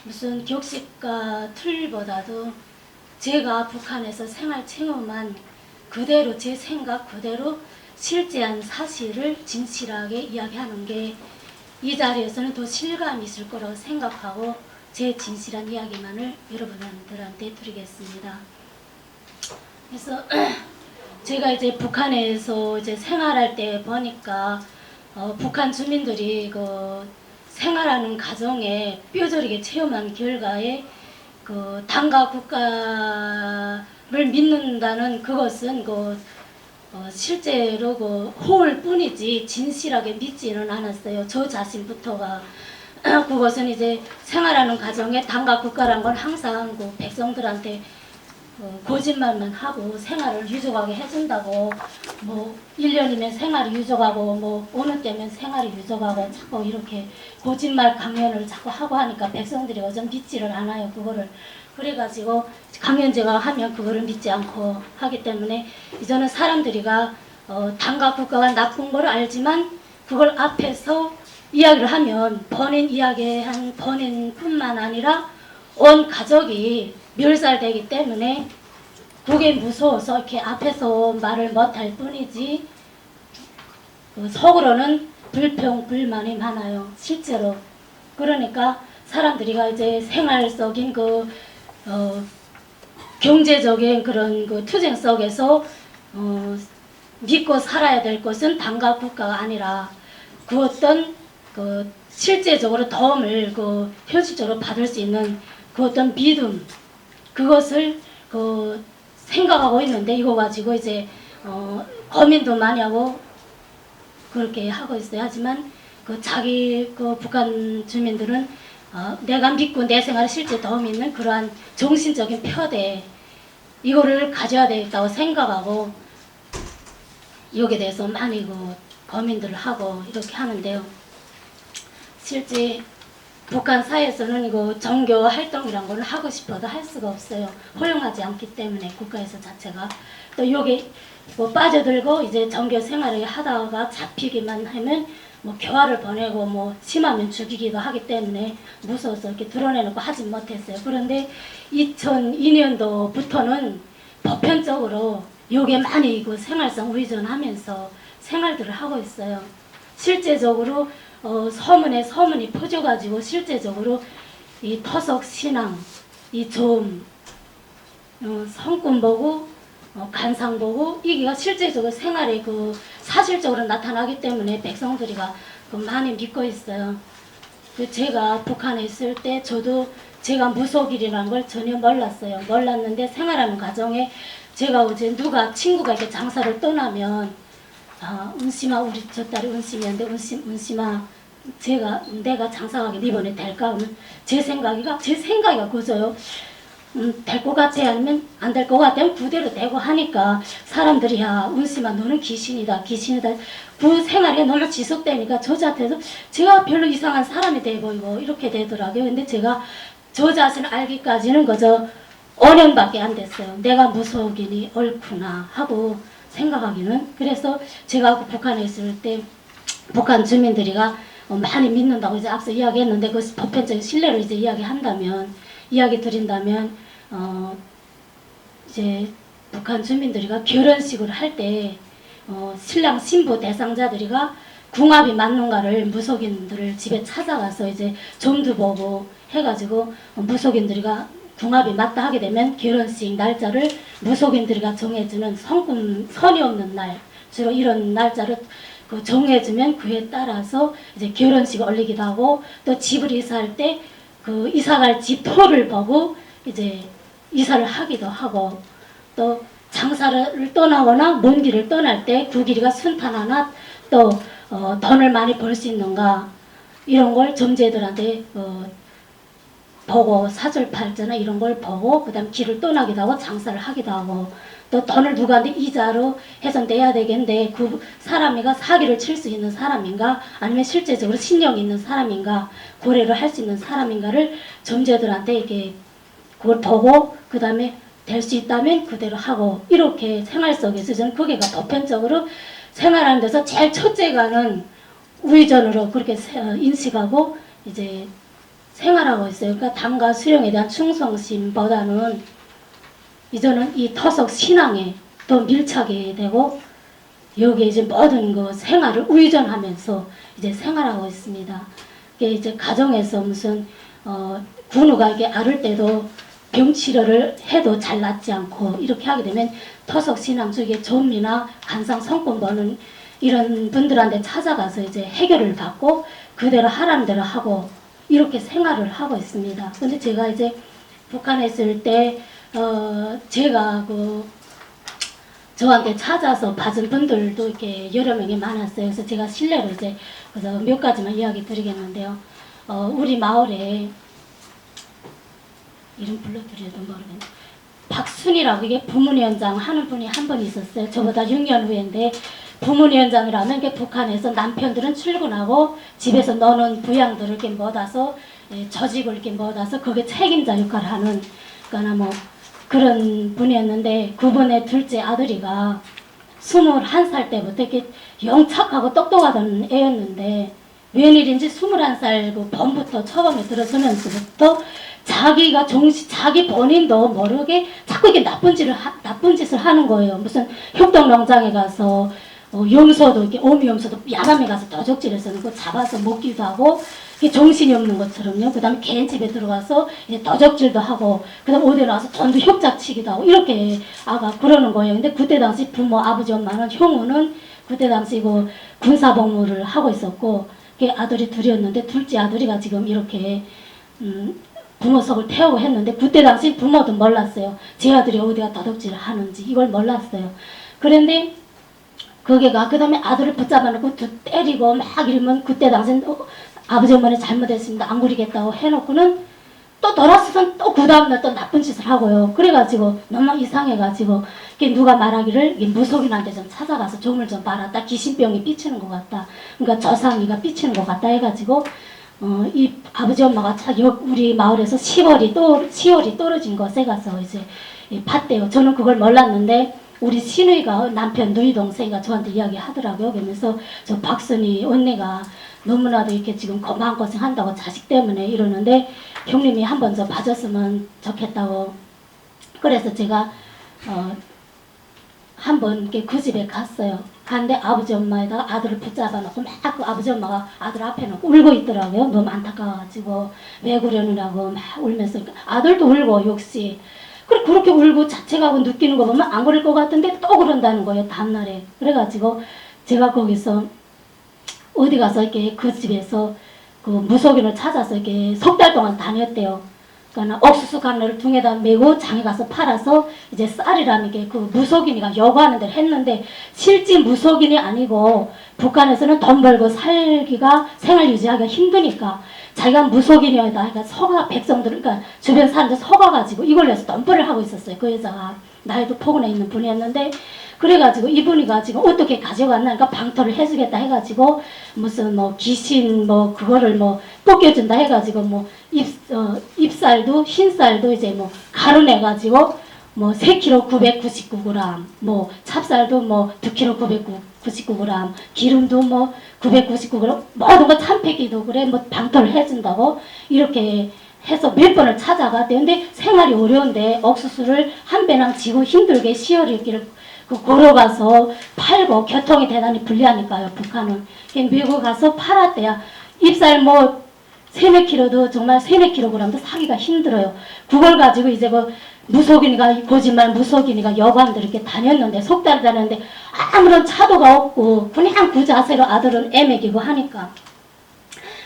무슨 격식과 틀보다도 제가 북한에서 생활 체험한 그대로 제 생각 그대로 실제한 사실을 진실하게 이야기하는 게 이 자리에서는 더 실감이 있을 거라고 생각하고 제 진실한 이야기만을 여러분들한테 드리겠습니다. 그래서 제가 이제 북한에서 이제 생활할 때 보니까 북한 주민들이 그 생활하는 가정에 뼈저리게 체험한 결과에 그 당과 국가를 믿는다는 그것은 실제로 호울 뿐이지 진실하게 믿지는 않았어요. 저 자신부터가 그것은 이제 생활하는 가정에 당과 국가란 건 항상 백성들한테 거짓말만 하고 생활을 유족하게 해준다고 1년이면 생활이 유족하고 어느 때면 생활이 유족하고 자꾸 이렇게 거짓말 강연을 자꾸 하고 하니까 백성들이 어전 믿지를 않아요. 그거를 그래가지고 강연제가 하면 그거를 믿지 않고 하기 때문에 이제는 사람들이가 당과 국가가 나쁜 걸 알지만 그걸 앞에서 이야기를 하면 본인뿐만 아니라 온 가족이 멸살되기 때문에 그게 무서워서 이렇게 앞에서 말을 못할 뿐이지 속으로는 불평불만이 많아요. 실제로. 그러니까 사람들이가 이제 생활 속인 경제적인 그런 투쟁 속에서 믿고 살아야 될 것은 당과 국가가 아니라 그 어떤 실제적으로 도움을 현실적으로 받을 수 있는 그 어떤 믿음 그것을 생각하고 있는데 이거 가지고 이제 고민도 많이 하고 그렇게 하고 있어요. 하지만 자기 북한 주민들은 내가 믿고 내 생활에 실제 도움이 있는 그러한 정신적인 표대 이거를 가져야 되겠다고 생각하고 여기에 대해서 많이 고민들을 하고 이렇게 하는데요. 실제 북한 사회에서는 이거 종교 활동이란 걸 하고 싶어도 할 수가 없어요. 허용하지 않기 때문에 국가에서 자체가 또 여기 빠져들고 이제 종교 생활을 하다가 잡히기만 하면 교화를 보내고 심하면 죽이기도 하기 때문에 무서워서 이렇게 드러내놓고 하지 못했어요. 그런데 2002년도부터는 보편적으로 요게 많이 생활성 의존하면서 생활들을 하고 있어요. 실제적으로 소문이 퍼져가지고 실제적으로 이 토속 신앙, 이 좀 성품 보고 간상 보고 이게 실제적으로 생활에 사실적으로 나타나기 때문에 백성들이가 많이 믿고 있어요. 제가 북한에 있을 때 저도 제가 무속일이라는 걸 전혀 몰랐어요. 몰랐는데 생활하는 과정에 제가 어제 친구가 이렇게 장사를 떠나면 은심아 우리 저 딸이 은심이었는데 은심아 내가 장사하게 이번에 될까 하면 제 생각이가 그거죠. 될 것 같아 아니면 안 될 것 같아 하면 그대로 되고 하니까 사람들이 야 은심아 너는 귀신이다 그 생활이 너무 지속되니까 저한테도 제가 별로 이상한 사람이 돼 보이고 이렇게 되더라고요. 근데 제가 저 자신을 알기까지는 그저 5년밖에 안 됐어요. 내가 무속이니 옳구나 하고 생각하기는. 그래서 제가 북한에 있을 때 북한 주민들이가 많이 믿는다고 이제 앞서 이야기했는데 그 보편적인 신뢰로 이제 이야기 드린다면 이제 북한 주민들이가 결혼식을 할 때 신랑 신부 대상자들이가 궁합이 맞는가를 무속인들을 집에 찾아가서 이제 점도 보고 해가지고 무속인들이가 궁합이 맞다 하게 되면 결혼식 날짜를 무속인들이가 정해주는 선이 없는 날 주로 이런 날짜를 정해주면 그에 따라서 이제 결혼식을 올리기도 하고 또 집을 이사할 때 이사갈 집 터를 보고 이제 이사를 하기도 하고 또 장사를 떠나거나 먼 길을 떠날 때 그 길이가 순탄하나 또 돈을 많이 벌 수 있는가 이런 걸 점쟁이들한테 보고 사절팔자나 이런 걸 보고 그 다음 길을 떠나기도 하고 장사를 하기도 하고 또 돈을 누구한테 이자로 해서 내야 되겠는데 그 사람이가 사기를 칠 수 있는 사람인가 아니면 실제적으로 신령이 있는 사람인가 고래를 할 수 있는 사람인가를 점쟁이들한테 이렇게 그걸 보고 그 다음에 될 수 있다면 그대로 하고 이렇게 생활 속에서 저는 그게가 보편적으로 생활하는 데서 제일 첫째가는 우회전으로 그렇게 인식하고 이제 생활하고 있어요. 그러니까 당과 수령에 대한 충성심보다는 이제는 이 터석 신앙에 더 밀착이 되고 여기에 이제 모든 그 생활을 의존하면서 이제 생활하고 있습니다. 이게 이제 가정에서 무슨 군우가 이게 앓을 때도 병 치료를 해도 잘 낫지 않고 이렇게 하게 되면 터석 신앙 쪽에 좀비나 간상 성권 버는 이런 분들한테 찾아가서 이제 해결을 받고 그대로 하라는 대로 하고 이렇게 생활을 하고 있습니다. 근데 제가 이제 북한에 있을 때 제가 저한테 찾아서 받은 분들도 이렇게 여러 명이 많았어요. 그래서 제가 실례로 이제 그래서 몇 가지만 이야기 드리겠는데요. 우리 마을에 이름 불러드려도 모르겠네. 박순이라고 이게 부문위원장 하는 분이 한 분 있었어요. 저보다 6년 후인데 부문위원장이라면 게 북한에서 남편들은 출근하고 집에서 너는 부양들을 이렇게 모아서 조직을 이렇게 모아서 거기에 책임자 역할을 하는 그러나 뭐 그런 분이었는데 그분의 둘째 아들이가 21살 때부터 이렇게 영착하고 똑똑하던 애였는데 웬일인지 21살 그 봄부터 처음에 들어서면서부터 자기가 자기 본인도 모르게 자꾸 이렇게 나쁜 짓을 하는 거예요. 무슨 협동농장에 가서 염소도 이렇게 오미염소도 야밤에 가서 도적질해서 그 잡아서 먹기도 하고 정신이 없는 것처럼요. 그 다음에 개인 집에 들어가서 이제 도적질도 하고 그 다음에 어디 나와서 전도 협작치기도 하고 이렇게 아가 그러는 거예요. 근데 그때 당시 부모 아버지 엄마는 형우는 그때 당시 그 군사복무를 하고 있었고 아들이 둘이었는데 둘째 아들이가 지금 이렇게 부모석을 태우고 했는데 그때 당시 부모도 몰랐어요. 제 아들이 어디가 도둑질을 하는지 이걸 몰랐어요. 그런데 거기가 그 다음에 아들을 붙잡아 놓고 때리고 막 이러면 그때 당시 아버지 어머니 잘못했습니다. 안 그리겠다고 해놓고는 또 돌아서서 또 그 다음날 또 나쁜 짓을 하고요. 그래가지고 너무 이상해가지고 누가 말하기를 무속인한테 좀 찾아가서 점을 좀 봐라. 귀신병이 삐치는 것 같다. 그러니까 저상이가 삐치는 것 같다 해가지고 이 아버지 엄마가 우리 마을에서 10월이 떨어진 것에 가서 이제 봤대요. 저는 그걸 몰랐는데 우리 신우이가 남편 누이 동생이가 저한테 이야기하더라고요. 그러면서 저 박선희 언니가 너무나도 이렇게 지금 마음고생 한다고 자식 때문에 이러는데 형님이 한번 저 봐줬으면 좋겠다고. 그래서 제가 한번 이렇게 그 집에 갔어요. 갔는데 아버지 엄마에다가 아들을 붙잡아 놓고 막 그 아버지 엄마가 아들 앞에 놓고 울고 있더라고요. 너무 안타까워가지고 왜 그러느냐고 막 울면서 아들도 울고 역시 그렇게 울고 자책하고 느끼는 거 보면 안 그럴 것 같은데 또 그런다는 거예요. 다음날에. 그래가지고 제가 거기서 어디 가서 이렇게 그 집에서 그 무속인을 찾아서 이렇게 석 달 동안 다녔대요. 그러니까 옥수수 가루를 둥에다 메고 장에 가서 팔아서 이제 쌀이라는 게 그 무속인이가 요구하는 대로 했는데 실제 무속인이 아니고 북한에서는 돈 벌고 살기가 생활 유지하기가 힘드니까 자기가 무속인이다. 그러니까 서가 백성들 그러니까 주변 사람들 속아가지고 이걸 위해서 덤벌을 하고 있었어요. 그 여자가 나이도 포근해 있는 분이었는데 그래가지고 이분이 가지고 어떻게 가져갔나 그러니까 방토를 해주겠다 해가지고 무슨 뭐 귀신 뭐 그거를 뭐 뽑겨준다 해가지고 뭐 잎살도 흰쌀도 이제 뭐 가루내가지고 뭐 3kg 999g 뭐 찹쌀도 뭐 2kg 999g 기름도 뭐 999g 모든 거 참패기도 그래 뭐 방토를 해준다고 이렇게 해서 몇 번을 찾아갔대요. 근데 생활이 어려운데 옥수수를 한 배낭 지고 힘들게 시어리기를 걸어가서 팔고 교통이 대단히 불리하니까요. 북한은 미국 가서 팔았대요. 잎살 뭐 3-4kg도 정말 3-4kg도 사기가 힘들어요. 그걸 가지고 이제 그 무속인이가 거짓말 무속인이가 여관들 이렇게 다녔는데 석 달 다녔는데 아무런 차도가 없고 그냥 그 자세로 아들은 애먹이고 하니까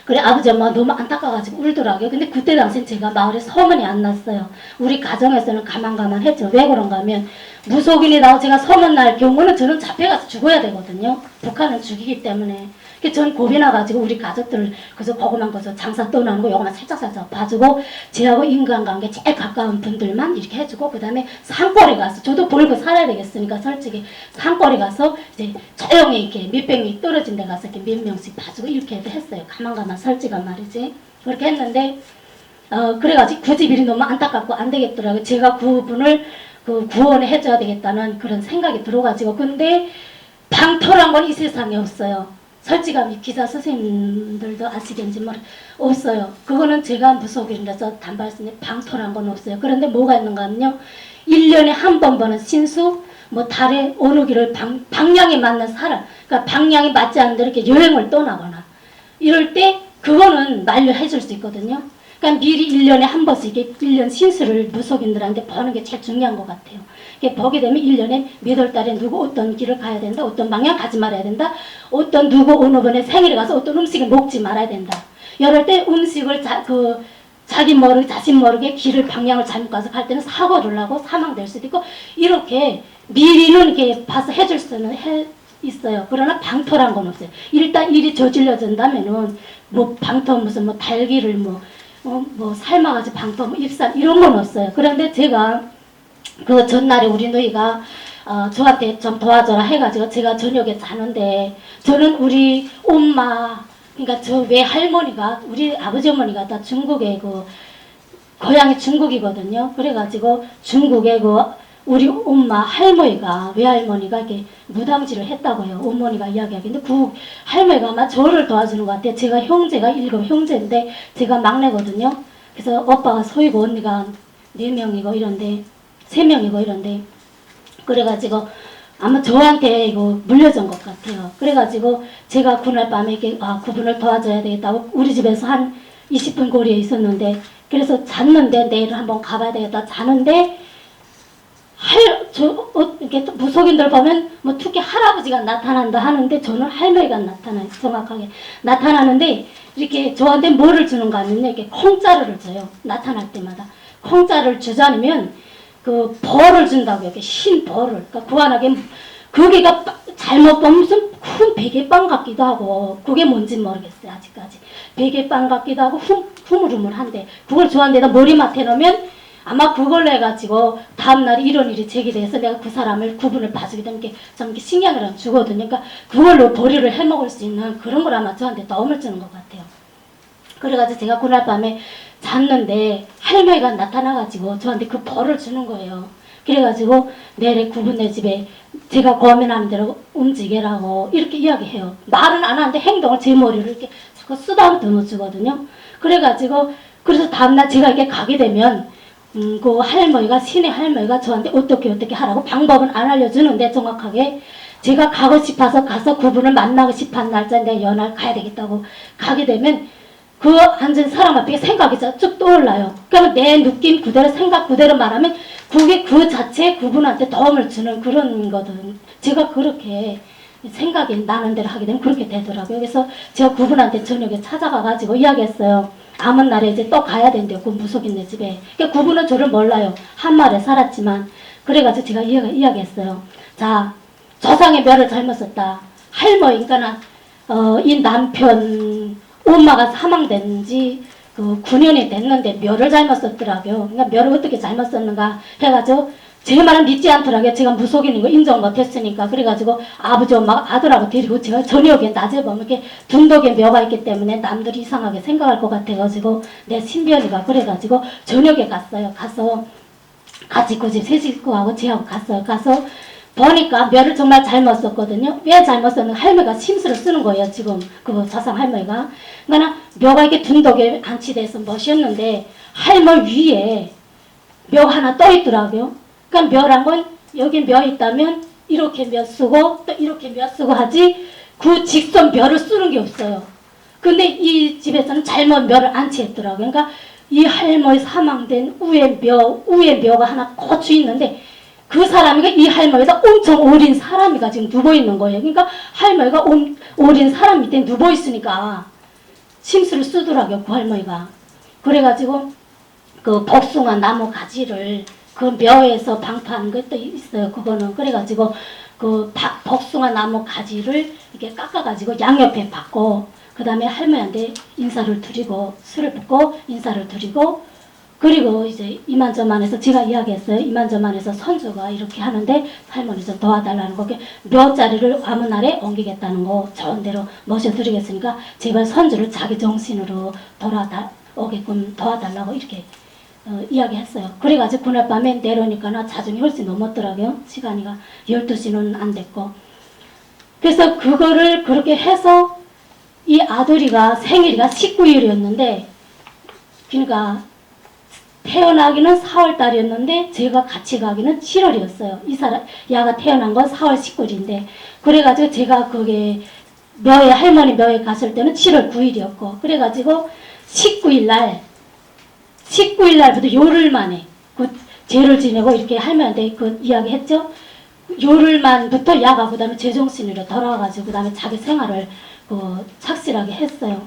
그래 아버지 엄마가 너무 안타까워가지고 울더라고요. 근데 그때 당시 제가 마을에 소문이 안 났어요. 우리 가정에서는 가만가만했죠. 왜 그런가 하면 무속인이라고 제가 소문날 경우는 저는 잡혀가서 죽어야 되거든요. 북한은 죽이기 때문에. 전 겁이 나가지고 우리 가족들 그래서 고구만 거서 장사 떠나는 거 요거만 살짝살짝 봐주고 저하고 인간관계 제일 가까운 분들만 이렇게 해주고 그 다음에 산골에 가서 저도 벌고 살아야 되겠으니까 솔직히 산골에 가서 이제 조용히 이렇게 몇백 명이 떨어진 데 가서 이렇게 몇 명씩 봐주고 이렇게 했어요. 가만가만 솔직한 말이지. 그렇게 했는데 그래가지고 그 집이 너무 안타깝고 안 되겠더라고요. 제가 그분을 구원을 해줘야 되겠다는 그런 생각이 들어가지고 근데 방토란 건 이 세상에 없어요. 솔직함이 기사 선생님들도 아시겠는지 없어요. 그거는 제가 무속인이라서 단발스님 방토란 건 없어요. 그런데 뭐가 있는가 하면요. 1년에 한 번 보는 신수, 뭐 달에 어느 길을 방향에 맞는 사람, 그러니까 방향이 맞지 않는데 이렇게 여행을 떠나거나 이럴 때 그거는 만류해 줄 수 있거든요. 그러니까 미리 1년에 한 번씩 이게 1년 신수를 무속인들한테 보는 게 제일 중요한 것 같아요. 이게 보게 되면 1년에 몇 월 달에 누구 어떤 길을 가야 된다, 어떤 방향 가지 말아야 된다, 어떤 누구 어느 번에 생일에 가서 어떤 음식을 먹지 말아야 된다. 이럴 때 음식을 자신 모르게 길을 방향을 잘못 가서 갈 때는 사고를 하고 사망될 수도 있고 이렇게 미리는 이렇게 봐서 해줄 수는 있어요. 그러나 방토란 건 없어요. 일단 일이 저질러진다면은 뭐 방토 무슨 뭐 달기를 뭐 삶아가지고 방토 뭐 입살 이런 건 없어요. 그런데 제가 그 전날에 우리 너희가 저한테 좀 도와줘라 해가지고 제가 저녁에 자는데 저는 우리 엄마 그러니까 저 외할머니가 우리 아버지 어머니가 다 중국에 그 고향이 중국이거든요. 그래가지고 중국에 그 우리 엄마 할머니가 외할머니가 이렇게 무당질을 했다고요. 어머니가 이야기하기는데 그 할머니가 아마 저를 도와주는 것 같아요. 제가 형제가 7형제인데 제가 막내거든요. 그래서 오빠가 소이고 언니가 4명이고 이런데 3명이고 이런데 그래가지고 아마 저한테 이거 물려준 것 같아요. 그래가지고 제가 그날 밤에 이렇게 그분을 도와줘야 되겠다고 우리 집에서 한 20분 거리에 있었는데 그래서 잤는데 내일 한번 가봐야 되겠다 자는데 이렇게 무속인들 보면 뭐 특히 할아버지가 나타난다 하는데 저는 할머니가 나타나요. 정확하게 나타나는데 이렇게 저한테 뭐를 주는가 하면 이렇게 콩자루를 줘요. 나타날 때마다 콩자루를 주자면 그 벌을 준다고 이렇게 흰 벌을 그러니까 구안하게 거기가 잘못 보면 무슨 큰 베개빵 같기도 하고 그게 뭔지 모르겠어요. 아직까지 베개빵 같기도 하고 흐물흐물한데 그걸 저한테다 머리맡에 놓으면 아마 그걸로 해가지고 다음날 이런 일이 제기돼서 내가 그 사람을 구분을 봐주게 되면 좀 이렇게 신경을 주거든요. 그러니까 그걸로 벌이를 해먹을 수 있는 그런 걸 아마 저한테 도움을 주는 것 같아요. 그래가지고 제가 그날 밤에 잤는데 할머니가 나타나가지고 저한테 그 벌을 주는 거예요. 그래가지고 내일 구분네 집에 제가 고민하는 대로 움직이라고 이렇게 이야기해요. 말은 안 하는데 행동을 제 머리를 이렇게 자꾸 쓰다듬어 주거든요. 그래가지고 그래서 다음날 제가 이렇게 가게 되면 그 할머니가 신의 할머니가 저한테 어떻게 하라고 방법은 안 알려주는데 정확하게 제가 가고 싶어서 가서 그분을 만나고 싶은 날짜 내 연말 가야 되겠다고 가게 되면 그 앉은 사람 앞에 생각이 쭉 떠올라요. 그러면 내 느낌 그대로 생각 그대로 말하면 그게 그 자체에 그분한테 도움을 주는 그런 거든. 제가 그렇게 생각이 나는 대로 하게 되면 그렇게 되더라고요. 그래서 제가 그분한테 저녁에 찾아가가지고 이야기했어요. 아무 날에 이제 또 가야 된대요. 그 무속인네 집에. 그러니까 그분은 저를 몰라요. 한말에 살았지만. 그래가지고 제가 이야기했어요. 자, 조상의 묘를 잘못 썼다. 할머니, 그러니까 이 남편 엄마가 사망된 지 그 9년이 됐는데 묘를 잘못 썼더라고요. 그러니까 묘를 어떻게 잘못 썼는가 해가지고 제 말을 믿지 않더라고요. 제가 무속인인 거 인정 못했으니까. 그래가지고 아버지 엄마가 아들하고 데리고 제가 저녁에 낮에 보면 이렇게 둔덕에 묘가 있기 때문에 남들이 이상하게 생각할 것 같아가지고 내 신변이가 그래가지고 저녁에 갔어요. 가서 같이 그 집 세 식구하고 제하고 갔어요. 가서 보니까 묘를 정말 잘못 썼거든요. 왜 잘못 썼는가 할머니가 심술을 쓰는 거예요. 지금 그 자상 할머니가. 그러니까 묘가 이렇게 둔덕에 안치돼서 멋이었는데 할머니 위에 묘 하나 떠 있더라고요. 그러니까 묘란 건 여기 묘 있다면 이렇게 묘 쓰고 또 이렇게 묘 쓰고 하지 그 직선 묘를 쓰는 게 없어요. 근데 이 집에서는 잘못 묘를 안치했더라고요. 그러니까 이 할머니 사망된 위에 묘가 하나 고추 있는데 그 사람이가 이 할머니가 엄청 어린 사람이가 지금 누워있는 거예요. 그러니까 할머니가 어린 사람 밑에 누워있으니까 심술을 쓰더라고요. 그 할머니가. 그래가지고 그 복숭아 나무 가지를 그 묘에서 방파하는 것도 있어요. 그거는. 그래가지고 그 복숭아 나무 가지를 이렇게 깎아가지고 양옆에 받고 그 다음에 할머니한테 인사를 드리고 술을 붓고 인사를 드리고 그리고 이제 이만저만해서 제가 이야기했어요. 이만저만해서 선주가 이렇게 하는데 할머니 좀 도와달라는 거. 몇 자리를 아무 날에 옮기겠다는 거 좋은 대로 모셔드리겠으니까 제발 선주를 자기 정신으로 돌아오게끔 도와달라고 이렇게 이야기했어요. 그래가지고 그날 밤에 내려오니까 자중이 훨씬 넘었더라고요. 시간이가 12시는 안 됐고 그래서 그거를 그렇게 해서 이 아들이가 생일이가 19일이었는데, 그러니까 태어나기는 4월 달이었는데 제가 같이 가기는 7월이었어요. 이 사람 야가 태어난 건 4월 19일인데, 그래가지고 제가 거기 묘에 할머니 묘에 갔을 때는 7월 9일이었고, 그래가지고 19일 날부터 요를 만에 그 제를 지내고 이렇게 할머니한테 그 이야기 했죠. 요를만부터 야가 그 다음에 제정신으로 돌아와가지고 그 다음에 자기 생활을 착실하게 했어요.